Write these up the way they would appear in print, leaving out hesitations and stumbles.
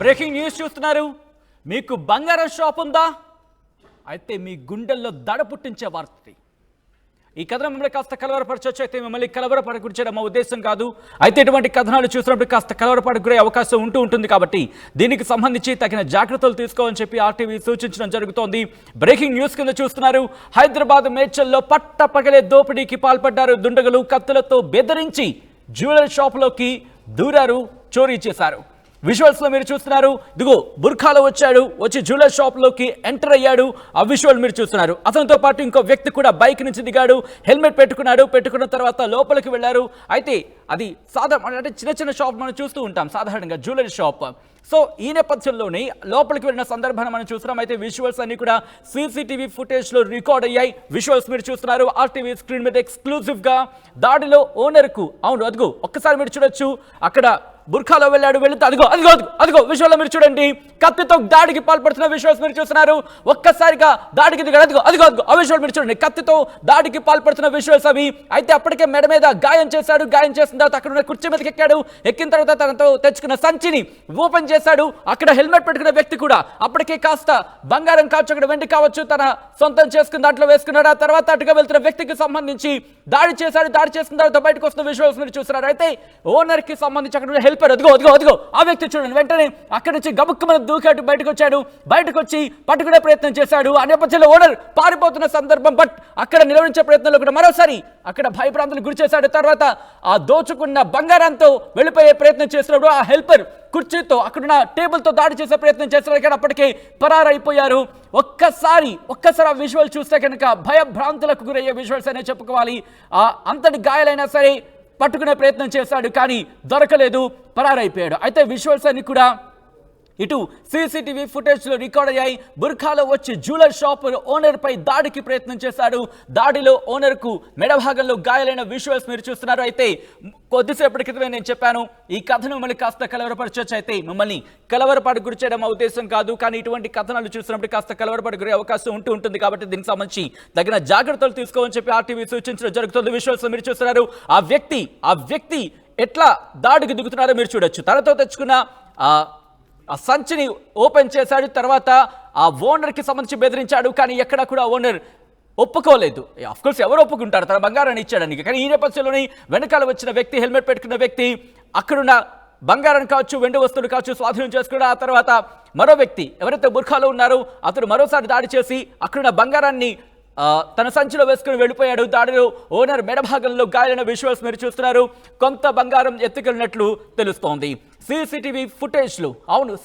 Breaking news చూస్తున్నారు. మీకు బంగారం షాప్ ఉందా? అయితే మీ గుండెల్లో దడ పుట్టించే వార్త. ఈ కథనం మిమ్మల్ని కాస్త కలవరపరచవచ్చు. అయితే మిమ్మల్ని కలవరపడకూర్చడం మా ఉద్దేశం కాదు. అయితే ఇటువంటి కథనాలు చూసినప్పుడు కాస్త కలవరపడకునే అవకాశం ఉంటుంది. కాబట్టి దీనికి సంబంధించి తగిన జాగ్రత్తలు తీసుకోవాలని చెప్పి ఆర్టీవీ సూచించడం జరుగుతోంది. బ్రేకింగ్ న్యూస్ కింద చూస్తున్నారు. హైదరాబాద్ మేడ్చల్లో పట్టపగలే దోపిడీకి పాల్పడ్డారు దుండగులు. కత్తులతో బెదిరించి జ్యువెలరీ షాపులోకి దూరారు, చోరీ చేశారు. విజువల్స్ లో మీరు చూస్తున్నారు. ఇదిగో బుర్ఖాలో వచ్చి జ్యువెలరీ షాప్ లోకి ఎంటర్ అయ్యాడు. ఆ విజువల్ మీరు చూస్తున్నారు. అతనితో పాటు ఇంకో వ్యక్తి కూడా బైక్ నుంచి దిగాడు, హెల్మెట్ పెట్టుకున్న తర్వాత లోపలికి వెళ్లారు. అయితే అది సాధారణ అంటే చిన్న షాప్ మనం చూస్తూ ఉంటాం సాధారణంగా జ్యువెలరీ షాప్. సో ఈ నేపథ్యంలోనే లోపలికి వెళ్ళిన సందర్భాన్ని మనం చూస్తున్నాం. అయితే విజువల్స్ అన్ని కూడా సీసీటీవీ ఫుటేజ్ లో రికార్డ్ అయ్యాయి. విజువల్స్ మీరు చూస్తున్నారు ఆర్టీవీ స్క్రీన్ మీద ఎక్స్క్లూజివ్ గా. దాడిలో ఓనర్ కు అదిగో ఒక్కసారి మీరు చూడొచ్చు. అక్కడ బుర్ఖాలో వెళ్తే అదిగో విజువల్ మీరు చూడండి. కత్తితో దాడికి పాల్పడుతున్న విజువల్స్ మీరు చూస్తున్నారు. ఒక్కసారిగా దాడికి దిగాడు. అదిగో ఆ విజువల్ మీరు చూడండి. కత్తితో దాడికి పాల్పడుతున్న విజువల్స్ అవి. అయితే అప్పటికే మెడ మీద గాయం చేశాడు. గాయం చేసిన తర్వాత అక్కడ ఉన్న కుర్చీ మీదకి ఎక్కాడు. ఎక్కిన తర్వాత తనతో తెచ్చుకున్న సంచిని ఓపెన్ చేశాడు. అక్కడ హెల్మెట్ పెట్టుకున్న వ్యక్తి కూడా అప్పటికే కాస్త బంగారం కావచ్చు, అక్కడ వెండి కావచ్చు, తన సొంతం చేసుకున్న దాంట్లో వేసుకున్నాడు. ఆ తర్వాత అటుగా వెళ్తున్న వ్యక్తికి సంబంధించి దాడి చేశాడు. దాడి చేసిన తర్వాత బయటకు వస్తున్న విజువల్స్ మీరు చూస్తున్నారు. అయితే ఓనర్ కి సంబంధించి అక్కడ హెల్పర్ అదిగో ఆ వ్యక్తి చూడండి. వెంటనే అక్కడి నుంచి గబుక్కుమని దూకాడు, బయటకు వచ్చాడు. బయటకు వచ్చి పట్టుకునే ప్రయత్నం చేశాడు. ఆ నేపథ్యంలో ఓనర్ పారిపోతున్న సందర్భం. బట్ అక్కడ నిలవరించే ప్రయత్నంలో కూడా మరోసారి అక్కడ భయభ్రాంతులకు గురి చేశాడు. తర్వాత ఆ దోచుకున్న బంగారంతో వెళ్ళిపోయే ప్రయత్నం చేసినప్పుడు ఆ హెల్పర్ కుర్చీతో అక్కడున్న టేబుల్ తో దాడి చేసే ప్రయత్నం చేస్తున్నారు. కానీ అప్పటికే పరారైపోయారు. ఒక్కసారి ఆ విజువల్ చూస్తే కనుక భయభ్రాంతులకు గురయ్యే విజువల్స్ అనే చెప్పుకోవాలి. అంతటి గాయాలైనా సరే పట్టుకునే ప్రయత్నం చేశాడు, కానీ దొరకలేదు, పరారైపోయాడు. అయితే విజువల్స్ అన్ని కూడా ఇటు సీసీటీవీ ఫుటేజ్లో రికార్డ్ అయ్యాయి. బుర్ఖాలో వచ్చి జ్యువెలరీ షాప్ ఓనర్ పై దాడికి ప్రయత్నం చేశాడు. దాడిలో ఓనర్కు మెడభాగంలో గాయాలైన విజువల్స్ మీరు చూస్తున్నారు. అయితే కొద్దిసేపటి క్రితమే నేను చెప్పాను, ఈ కథను మిమ్మల్ని కాస్త కలవరపరచవచ్చు. అయితే మిమ్మల్ని కలవరపాటు గురి చేయడం మా ఉద్దేశం కాదు, కానీ ఇటువంటి కథనాలు చూసినప్పుడు కాస్త కలవరపాటు గురే అవకాశం ఉంటుంది. కాబట్టి దీనికి సంబంధించి తగిన జాగ్రత్తలు తీసుకోవాలని చెప్పి ఆర్టీవీ సూచించడం జరుగుతుంది. విజువల్స్ మీరు చూస్తున్నారు. ఆ వ్యక్తి ఎట్లా దాడికి దిగుతున్నారో మీరు చూడొచ్చు. తనతో తెచ్చుకున్న ఆ సంచిని ఓపెన్ చేశాడు. తర్వాత ఆ ఓనర్కి సంబంధించి బెదిరించాడు, కానీ ఎక్కడ కూడా ఓనర్ ఒప్పుకోలేదు. అఫ్కోర్స్ ఎవరు ఒప్పుకుంటారు తన బంగారాన్ని ఇచ్చాడని. కానీ ఈ నేపథ్యంలోని వెనకాల వచ్చిన వ్యక్తి, హెల్మెట్ పెట్టుకున్న వ్యక్తి అక్కడున్న బంగారం కావచ్చు, వెండి వస్తువులు కావచ్చు స్వాధీనం చేసుకున్నాడు. ఆ తర్వాత మరో వ్యక్తి ఎవరైతే బుర్ఖాలో ఉన్నారో అతను మరోసారి దాడి చేసి అక్కడున్న బంగారాన్ని తన సంచిలో వేసుకుని వెళ్ళిపోయాడు. దాడిలో ఓనర్ మెడభాగంలో గాయాలైన విజువల్స్ మీరు చూస్తున్నారు. కొంత బంగారం ఎత్తుకెళ్ళినట్లు తెలుస్తోంది. సీసీటీవీ ఫుటేజ్లు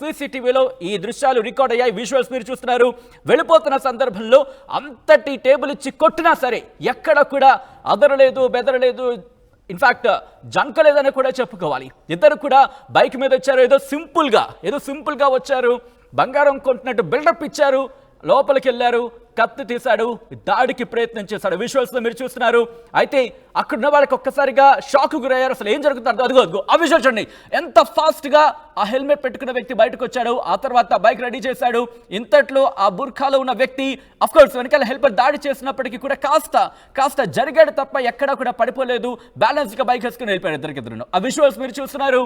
సీసీటీవీలో ఈ దృశ్యాలు రికార్డ్ అయ్యాయి. విజువల్స్ మీరు చూస్తున్నారు. వెళ్ళిపోతున్న సందర్భంలో అంతటి టేబుల్ ఇచ్చి కొట్టినా సరే ఎక్కడ కూడా అదరలేదు, బెదరలేదు, ఇన్ఫాక్ట్ జంకలేదని కూడా చెప్పుకోవాలి. ఇద్దరు కూడా బైక్ మీద వచ్చారు. ఏదో సింపుల్గా వచ్చారు. బంగారం కొంటున్నట్టు బిల్డప్ ఇచ్చారు. లోపలికి వెళ్ళారు, కత్తి తీశాడు, దాడికి ప్రయత్నం చేశాడు. విజువల్స్ లో మీరు చూస్తున్నారు. అయితే అక్కడున్న వాళ్ళకి ఒక్కసారిగా షాక్ గురయ్యారు. అసలు ఏం జరుగుతుందో అదిగో ఆ విజువల్ చూడండి. ఎంత ఫాస్ట్ గా ఆ హెల్మెట్ పెట్టుకున్న వ్యక్తి బయటకు వచ్చాడు. ఆ తర్వాత బైక్ రెడీ చేశాడు. ఇంతట్లో ఆ బుర్ఖాలో ఉన్న వ్యక్తి అఫ్కోర్స్ వెనకాల హెల్పర్ దాడి చేసినప్పటికీ కూడా కాస్త జరిగాడు తప్ప ఎక్కడా కూడా పడిపోలేదు. బ్యాలెన్స్ గా బైక్ వేసుకుని వెళ్ళిపోయాడు ఇద్దరికిద్దరు. ఆ విజువల్స్ మీరు చూస్తున్నారు.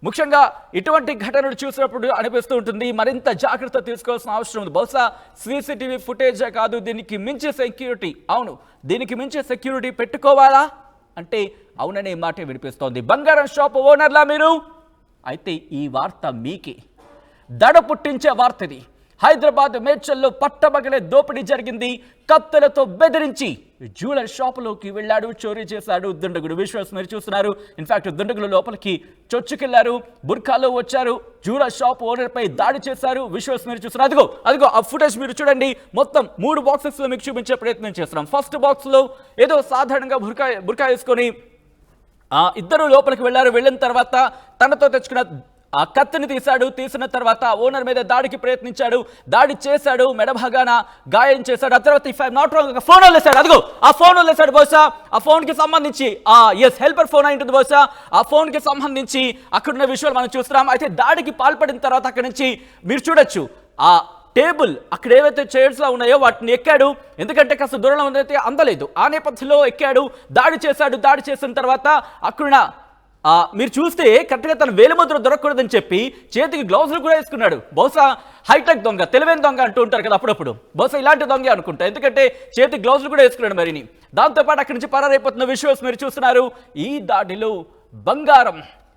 ముఖ్యంగా ఇటువంటి ఘటనలు చూసినప్పుడు అనిపిస్తూ ఉంటుంది, మరింత జాగ్రత్త తీసుకోవాల్సిన అవసరం ఉంది. బహుశా సీసీటీవీ ఫుటేజే కాదు, దీనికి మించి సెక్యూరిటీ పెట్టుకోవాలా అంటే అవుననే మాటే వినిపిస్తోంది. బంగారం షాప్ ఓనర్లా మీరు? అయితే ఈ వార్త మీకే. దడ పుట్టించే వార్త ఇది. హైదరాబాద్ మేడ్చల్లో పట్టబగలే దోపిడీ జరిగింది. కత్తులతో బెదిరించి జ్యువెలరీ షాపులోకి వెళ్ళాడు, చోరీ చేశాడు దుండగుడు. విజువల్స్ మీరు చూస్తున్నారు. ఇన్ఫాక్ట్ దుండగులు లోపలికి చొచ్చుకెళ్లారు, బుర్ఖాలో వచ్చారు, జ్యువెలరీ షాప్ ఓనర్ పై దాడి చేశారు. విజువల్స్ మీరు చూస్తున్నారు. అదిగో ఆ ఫుటేజ్ మీరు చూడండి. మొత్తం 3 బాక్సెస్ లో మీకు చూపించే ప్రయత్నం చేస్తున్నాం. ఫస్ట్ బాక్స్ లో ఏదో సాధారణంగా బుర్ఖా వేసుకొని ఇద్దరు లోపలికి వెళ్ళారు. వెళ్ళిన తర్వాత తనతో తెచ్చుకున్న ఆ కత్తిని తీసిన తర్వాత ఓనర్ మీద దాడికి ప్రయత్నించాడు, దాడి చేశాడు, మెడభాగాన గాయం చేశాడు. ఆ తర్వాత if I'm not wrong phone వదిలేశాడు. అదిగో ఆ ఫోన్ వదిలేశాడు. బహుశా ఆ ఫోన్ కి సంబంధించి హెల్పర్ ఫోన్ అయి ఉంటుంది. బహుశా ఆ ఫోన్ కి సంబంధించి అక్కడున్న విషయాలు మనం చూస్తున్నాం. అయితే దాడికి పాల్పడిన తర్వాత అక్కడి నుంచి మీరు చూడొచ్చు ఆ టేబుల్ అక్కడ ఏవైతే చైర్స్ లా ఉన్నాయో వాటిని ఎక్కాడు. ఎందుకంటే కాస్త దూరంలో ఉందైతే అందలేదు. ఆ నేపథ్యంలో ఎక్కాడు, దాడి చేశాడు. దాడి చేసిన తర్వాత అక్కడున్న మీరు చూస్తే కరెక్ట్గా తన వేలిముద్ర దొరకకూడదని చెప్పి చేతికి గ్లౌజులు కూడా వేసుకున్నాడు. బహుశా హైటెక్ దొంగ, తెలివైన దొంగ అంటూ ఉంటారు కదా అప్పుడప్పుడు, బహుశా ఇలాంటి దొంగ అనుకుంటా, ఎందుకంటే చేతికి గ్లౌజులు కూడా వేసుకున్నాడు మరిని. దాంతోపాటు అక్కడి నుంచి పరారైపోతున్న విజువల్స్ మీరు చూస్తున్నారు. ఈ దాడిలో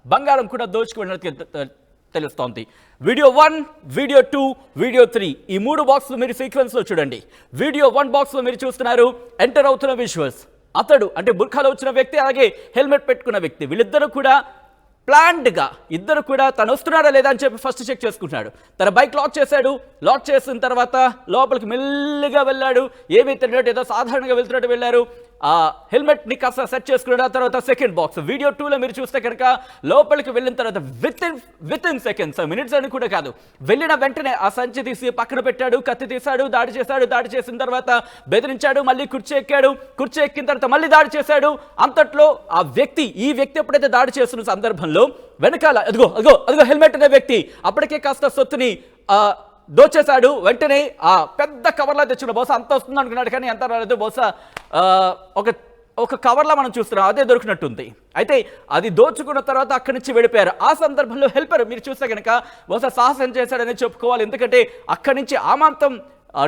బంగారం కూడా దోచుకున్నట్టు తెలుస్తోంది. వీడియో 1, వీడియో 2, వీడియో 3 ఈ 3 బాక్స్లు మీరు సీక్వెన్స్లో చూడండి. వీడియో 1 బాక్స్లో మీరు చూస్తున్నారు ఎంటర్ అవుతున్న విజువల్స్. అతడు అంటే బుర్ఖాలో వచ్చిన వ్యక్తి, అలాగే హెల్మెట్ పెట్టుకున్న వ్యక్తి, వీళ్ళిద్దరూ కూడా ప్లాన్డ్గా ఇద్దరు కూడా తను వస్తున్నాడా లేదా అని చెప్పి ఫస్ట్ చెక్ చేసుకుంటున్నాడు. తన బైక్ లాక్ చేశాడు. లాక్ చేసిన తర్వాత లోపలికి మెల్లిగా వెళ్ళాడు. ఏమీ తెలియనట్టు ఏదో సాధారణంగా వెళ్తున్నట్టు వెళ్ళారు. ఆ హెల్మెట్ని కాస్త సెట్ చేసుకున్నాడు. ఆ తర్వాత సెకండ్ బాక్స్ వీడియో 2లో మీరు చూస్తే కనుక లోపలికి వెళ్ళిన తర్వాత విత్ ఇన్ సెకండ్స్, మినిట్స్ అని కూడా కాదు, వెళ్ళిన వెంటనే ఆ సంచి తీసి పక్కన పెట్టాడు, కత్తి తీశాడు, దాడి చేశాడు. దాడి చేసిన తర్వాత బెదిరించాడు, మళ్ళీ కుర్చీ ఎక్కాడు. కుర్చీ ఎక్కిన తర్వాత మళ్ళీ దాడి చేశాడు. అంతట్లో ఈ వ్యక్తి ఎప్పుడైతే దాడి చేస్తున్న సందర్భంలో వెనకాల అదిగో హెల్మెట్ అనే వ్యక్తి అప్పటికే కాస్త సొత్తుని దోచేశాడు. వెంటనే ఆ పెద్ద కవర్లా తెచ్చుకున్నాడు. బహుశా అంత వస్తుంది అనుకున్నాడు, కానీ ఎంత రాలేదు. బహుశా ఒక కవర్లా మనం చూస్తున్నాం, అదే దొరికినట్టుంది. అయితే అది దోచుకున్న తర్వాత అక్కడి నుంచి వెళ్ళిపోయారు. ఆ సందర్భంలో హెల్పర్ మీరు చూస్తే కనుక బహుశా సాహసం చేశాడని చెప్పుకోవాలి. ఎందుకంటే అక్కడి నుంచి ఆమాంతం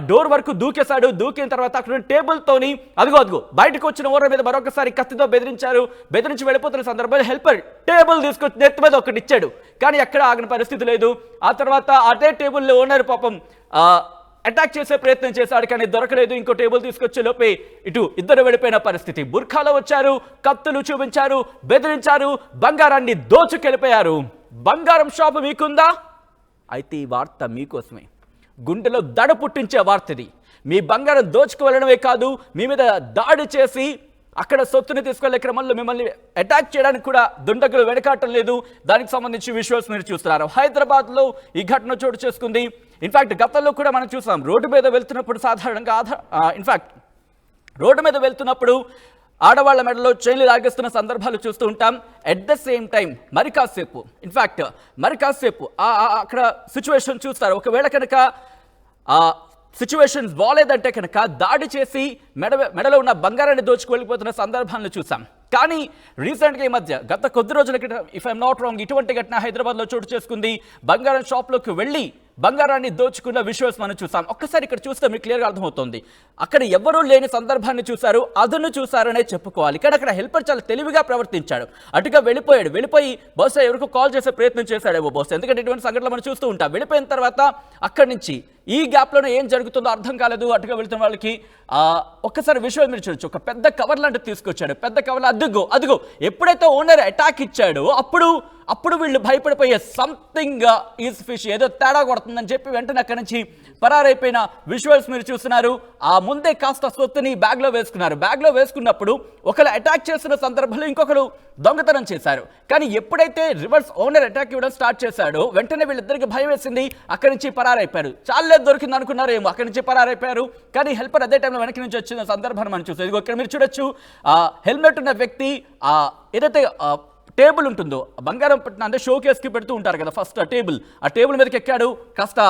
డోర్ వరకు దూకేశాడు. దూకిన తర్వాత అక్కడ టేబుల్తోని అదిగో బయటకు వచ్చిన ఓనర్ మీద మరొకసారి కత్తితో బెదిరించి వెళ్ళిపోతున్న సందర్భంలో హెల్పర్ టేబుల్ తీసుకొచ్చి నెత్తి మీద ఒకటి ఇచ్చాడు, కానీ ఎక్కడ ఆగిన పరిస్థితి లేదు. ఆ తర్వాత అదే టేబుల్లో ఓనర్ పాపం అటాక్ చేసే ప్రయత్నం చేశాడు, కానీ దొరకలేదు. ఇంకో టేబుల్ తీసుకొచ్చే లోపే ఇటు ఇద్దరు వెళ్ళిపోయిన పరిస్థితి. బుర్ఖాలో వచ్చారు, కత్తులు చూపించారు, బెదిరించారు, బంగారాన్ని దోచుకెళ్ళిపోయారు. బంగారం షాపు మీకుందా? అయితే ఈ వార్త మీకోసమే. గుండెలో దడ పుట్టించే వార్తది. మీ బంగారం దోచుకు వెళ్ళడమే కాదు, మీ మీద దాడి చేసి అక్కడ సొత్తుని తీసుకెళ్లే క్రమంలో మిమ్మల్ని అటాక్ చేయడానికి కూడా దుండగులు వెనకాటం లేదు. దానికి సంబంధించి విజువల్స్ మీరు చూస్తున్నారు. హైదరాబాద్లో ఈ ఘటన చోటు చేసుకుంది. ఇన్ఫాక్ట్ గతంలో కూడా మనం చూసాం, రోడ్డు మీద వెళ్తున్నప్పుడు సాధారణంగా రోడ్డు మీద వెళ్తున్నప్పుడు ఆడవాళ్ల మెడలో చైన్లు లాగేస్తున్న సందర్భాలు చూస్తూ ఉంటాం. ఎట్ ద సేమ్ టైం మరి కాసేపు అక్కడ సిచ్యువేషన్ చూస్తారు. ఒకవేళ కనుక సిచ్యువేషన్స్ బాగాలేదంటే కనుక దాడి చేసి మెడలో ఉన్న బంగారాన్ని దోచుకు వెళ్ళిపోతున్న సందర్భాలను చూసాం. కానీ రీసెంట్గా ఈ మధ్య గత కొద్ది రోజుల క్రితం, ఇఫ్ ఐఎమ్ నాట్ రాంగ్, ఇటువంటి ఘటన హైదరాబాద్లో చోటు చేసుకుంది. బంగారం షాప్లోకి వెళ్ళి బంగారాన్ని దోచుకున్న విజువల్స్ మనం చూసాం. ఒక్కసారి ఇక్కడ చూస్తే మీకు క్లియర్గా అర్థమవుతుంది. అక్కడ ఎవరూ లేని సందర్భాన్ని చూశారు, అదను చూశారనే చెప్పుకోవాలి. కానీ అక్కడ హెల్పర్ చాలా తెలివిగా ప్రవర్తించాడు. అటుగా వెళ్ళిపోయి బహుశా ఎవరికో కాల్ చేసే ప్రయత్నం చేశాడేమో బహుశా, ఎందుకంటే ఇటువంటి సంఘటనలు మనం చూస్తూ ఉంటాం. వెళ్ళిపోయిన తర్వాత అక్కడి నుంచి ఈ గ్యాప్లోనే ఏం జరుగుతుందో అర్థం కాలేదు. అటుగా వెళ్తున్న వాళ్ళకి ఒక్కసారి విజువల్ మీరు చూడొచ్చు. ఒక పెద్ద కవర్ లాంటిది తీసుకొచ్చాడు. పెద్ద కవర్లో అదిగో ఎప్పుడైతే ఓనర్ అటాక్ ఇచ్చాడో అప్పుడు వీళ్ళు భయపడిపోయే సంథింగ్ ఈజ్ ఫిష్, ఏదో తేడా కొడుతుందని చెప్పి వెంటనే అక్కడి నుంచి పరారైపోయిన విజువల్స్ మీరు చూస్తున్నారు. ఆ ముందే కాస్త సొత్తుని బ్యాగ్లో వేసుకున్నప్పుడు ఒకరు అటాక్ చేస్తున్న సందర్భంలో ఇంకొకరు దొంగతనం చేశారు. కానీ ఎప్పుడైతే రివర్స్ ఓనర్ అటాక్ ఇవ్వడం స్టార్ట్ చేశాడో వెంటనే వీళ్ళిద్దరికి భయం వేసింది. అక్కడి నుంచి పరారైపోయారు. చాలే దొరికింది అనుకున్నారు ఏమో, అక్కడి నుంచి పరారైపోయారు. కానీ హెల్పర్ అదే టైంలో వెనక్కి నుంచి వచ్చిన సందర్భాన్ని మనం చూస్తాం. ఇక్కడ మీరు చూడొచ్చు, హెల్మెట్ ఉన్న వ్యక్తి ఏదైతే టేబుల్ ఉంటుందో, బంగారం పెట్టిన అంటే షో కేస్కి పెడుతూ ఉంటారు కదా, ఫస్ట్ ఆ టేబుల్ మీదకి ఎక్కాడు. కాస్త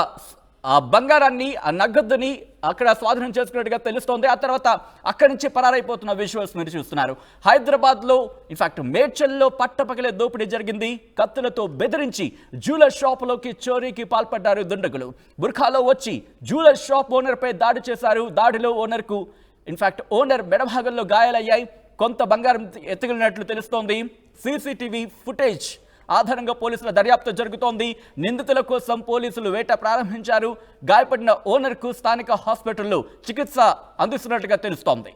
ఆ బంగారాన్ని, ఆ నగదుని అక్కడ స్వాధీనం చేసుకున్నట్టుగా తెలుస్తోంది. ఆ తర్వాత అక్కడి నుంచి పరారైపోతున్న విజువల్స్ మీరు చూస్తున్నారు. హైదరాబాద్లో ఇన్ఫాక్ట్ మేడ్చల్లో పట్టపగలే దోపిడీ జరిగింది. కత్తులతో బెదిరించి జ్యువెలర్ షాపులోకి చోరీకి పాల్పడ్డారు దుండగులు. బుర్ఖాలో వచ్చి జ్యువెలర్ షాప్ ఓనర్పై దాడి చేశారు. దాడిలో ఓనర్ మెడభాగంలో గాయాలయ్యాయి. కొంత బంగారం ఎత్తుకెళ్ళినట్లు తెలుస్తోంది. సీసీటీవీ ఫుటేజ్ ఆధారంగా పోలీసుల దర్యాప్తు జరుగుతోంది. నిందితుల కోసం పోలీసులు వేట ప్రారంభించారు. గాయపడిన ఓనర్కు స్థానిక హాస్పిటల్లో చికిత్స అందిస్తున్నట్లుగా తెలుస్తోంది.